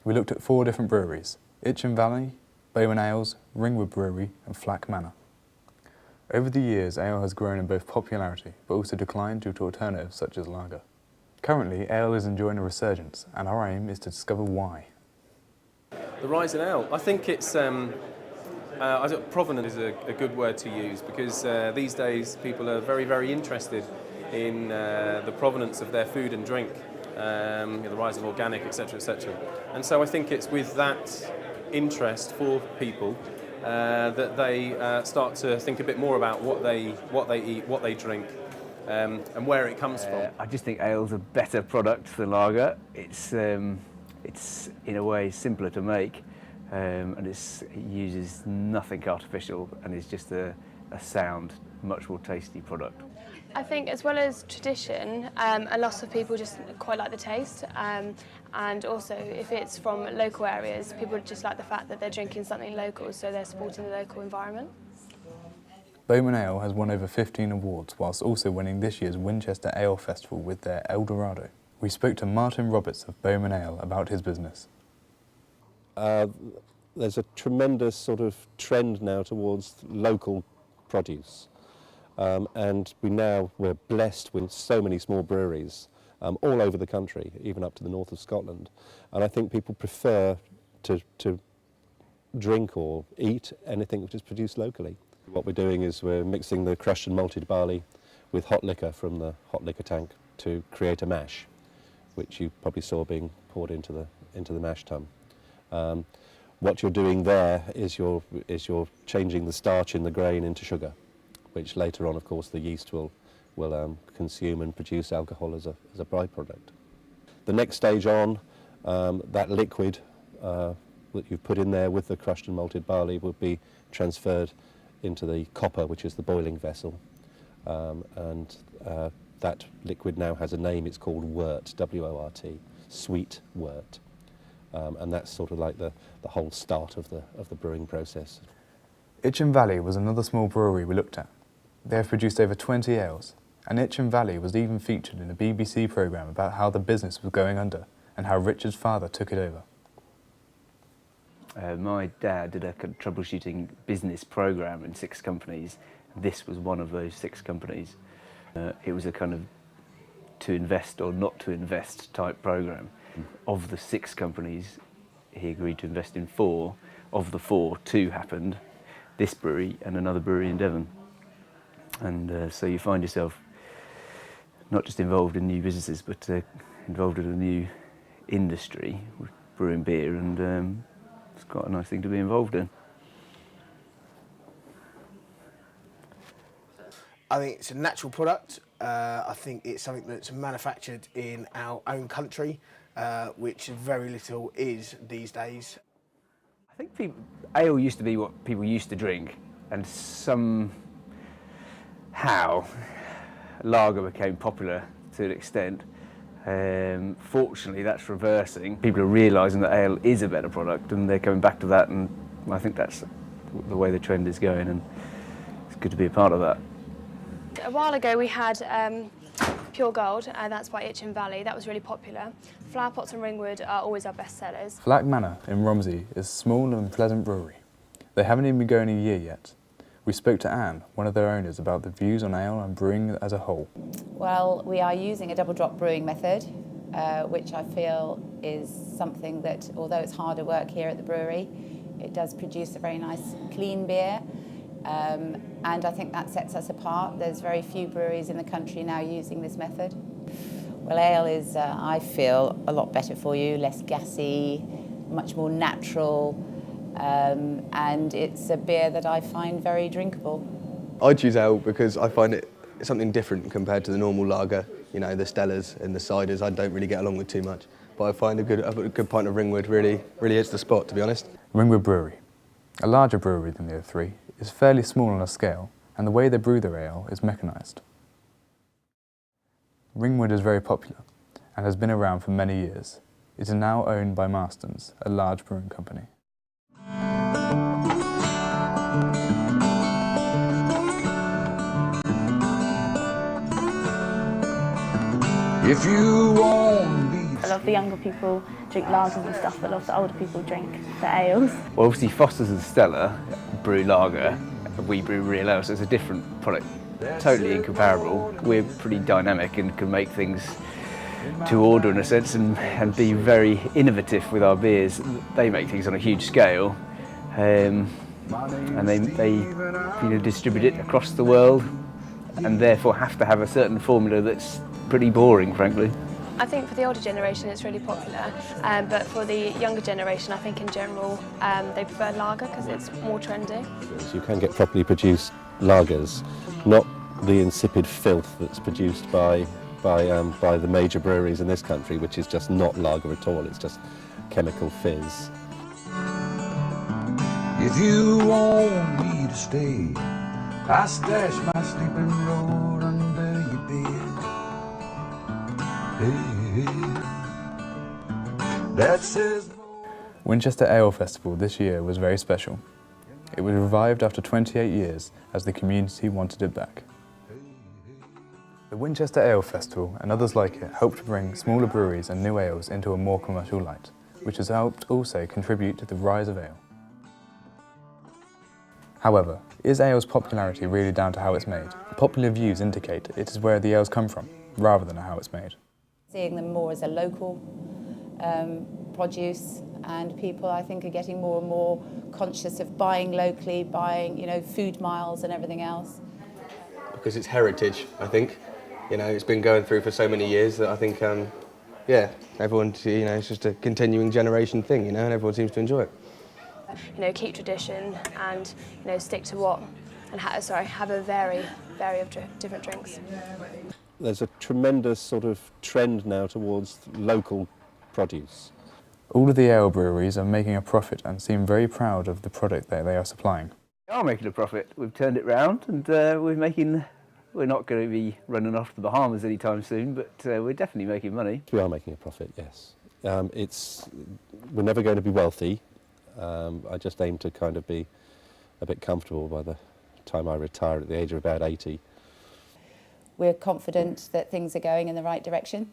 we looked at 4 different breweries: Itchen Valley, Bowman Ales, Ringwood Brewery and Flack Manor. Over the years, ale has grown in both popularity, but also declined due to alternatives such as lager. Currently, ale is enjoying a resurgence, and our aim is to discover why. The rise in ale, I think it's, I think provenance is a good word to use, because these days people are very, very interested in the provenance of their food and drink, the rise of organic, etc., etc. And so I think it's with that interest for people that they start to think a bit more about what they eat, what they drink, and where it comes from. I just think ale's a better product than lager. It's in a way simpler to make, and it uses nothing artificial, and is just a sound, much more tasty product. I think as well as tradition, a lot of people just quite like the taste, and also if it's from local areas, people just like the fact that they're drinking something local, so they're supporting the local environment. Bowman Ale has won over 15 awards, whilst also winning this year's Winchester Ale Festival with their El Dorado. We spoke to Martin Roberts of Bowman Ale about his business. There's a tremendous sort of trend now towards local produce. And we're blessed with so many small breweries all over the country, even up to the north of Scotland. And I think people prefer to drink or eat anything which is produced locally. What we're doing is we're mixing the crushed and malted barley with hot liquor from the hot liquor tank to create a mash, which you probably saw being poured into the mash tun. What you're doing there is you're changing the starch in the grain into sugar, which later on, of course, the yeast will consume and produce alcohol as a byproduct. The next stage on, that liquid that you've put in there with the crushed and malted barley will be transferred into the copper, which is the boiling vessel. And that liquid now has a name. It's called wort, W-O-R-T, sweet wort. And that's sort of like the whole start of the brewing process. Itchen Valley was another small brewery we looked at. They have produced over 20 ales, and Itchen Valley was even featured in a BBC programme about how the business was going under and how Richard's father took it over. My dad did a troubleshooting business programme in 6 companies. This was one of those 6 companies. It was a kind of to invest or not to invest type programme. Of the 6 companies, he agreed to invest in 4. Of the 4, 2 happened, this brewery and another brewery in Devon. And so you find yourself not just involved in new businesses, but involved in a new industry, with brewing beer, and it's quite a nice thing to be involved in. I think it's a natural product. I think it's something that's manufactured in our own country, which very little is these days. I think ale used to be what people used to drink, and somehow lager became popular to an extent. Fortunately, that's reversing. People are realising that ale is a better product, and they're coming back to that, and I think that's the way the trend is going, and it's good to be a part of that. A while ago we had Pure Gold, and that's by Itchen Valley. That was really popular. Flower Pots and Ringwood are always our best sellers. Flack Manor in Romsey is a small and pleasant brewery. They haven't even been going a year yet. We spoke to Anne, one of their owners, about the views on ale and brewing as a whole. Well, we are using a double drop brewing method, which I feel is something that, although it's harder work here at the brewery, it does produce a very nice clean beer. And I think that sets us apart. There's very few breweries in the country now using this method. Well, ale is, I feel, a lot better for you, less gassy, much more natural, and it's a beer that I find very drinkable. I choose ale because I find it something different compared to the normal lager. You know, the Stellas and the ciders I don't really get along with too much. But I find a good pint of Ringwood really hits the spot, to be honest. Ringwood Brewery, a larger brewery than the other 3, is fairly small on a scale, and the way they brew their ale is mechanised. Ringwood is very popular and has been around for many years. It is now owned by Marston's, a large brewing company. If you want beef. A lot of the younger people drink lagers and stuff, but a lot of the older people drink the ales. Well, obviously Foster's and Stella brew lager, we brew real ale, so it's a different product, totally incomparable. We're pretty dynamic and can make things to order in a sense and be very innovative with our beers. They make things on a huge scale, and they distribute it across the world and therefore have to have a certain formula that's pretty boring, frankly. I think for the older generation it's really popular, but for the younger generation I think in general they prefer lager because it's more trendy. You can get properly produced lagers, not the insipid filth that's produced by the major breweries in this country, which is just not lager at all, it's just chemical fizz. If you want me to stay, I stash my sleeping roll under your bed. Hey, that says... Winchester Ale Festival this year was very special. It was revived after 28 years as the community wanted it back. The Winchester Ale Festival and others like it helped bring smaller breweries and new ales into a more commercial light, which has helped also contribute to the rise of ale. However, is ale's popularity really down to how it's made? Popular views indicate it is where the ales come from, rather than how it's made. Seeing them more as a local produce, and people I think are getting more and more conscious of buying locally, buying food miles and everything else. Because it's heritage, I think. It's been going through for so many years that I think, everyone, it's just a continuing generation thing, and everyone seems to enjoy it. Keep tradition and stick to what and have a variety of different drinks. There's a tremendous sort of trend now towards local produce. All of the ale breweries are making a profit and seem very proud of the product that they are supplying. We are making a profit. We've turned it round and we're not going to be running off to the Bahamas anytime soon, but we're definitely making money. We are making a profit, yes. We're never going to be wealthy. I just aim to kind of be a bit comfortable by the time I retire at the age of about 80. We're confident that things are going in the right direction.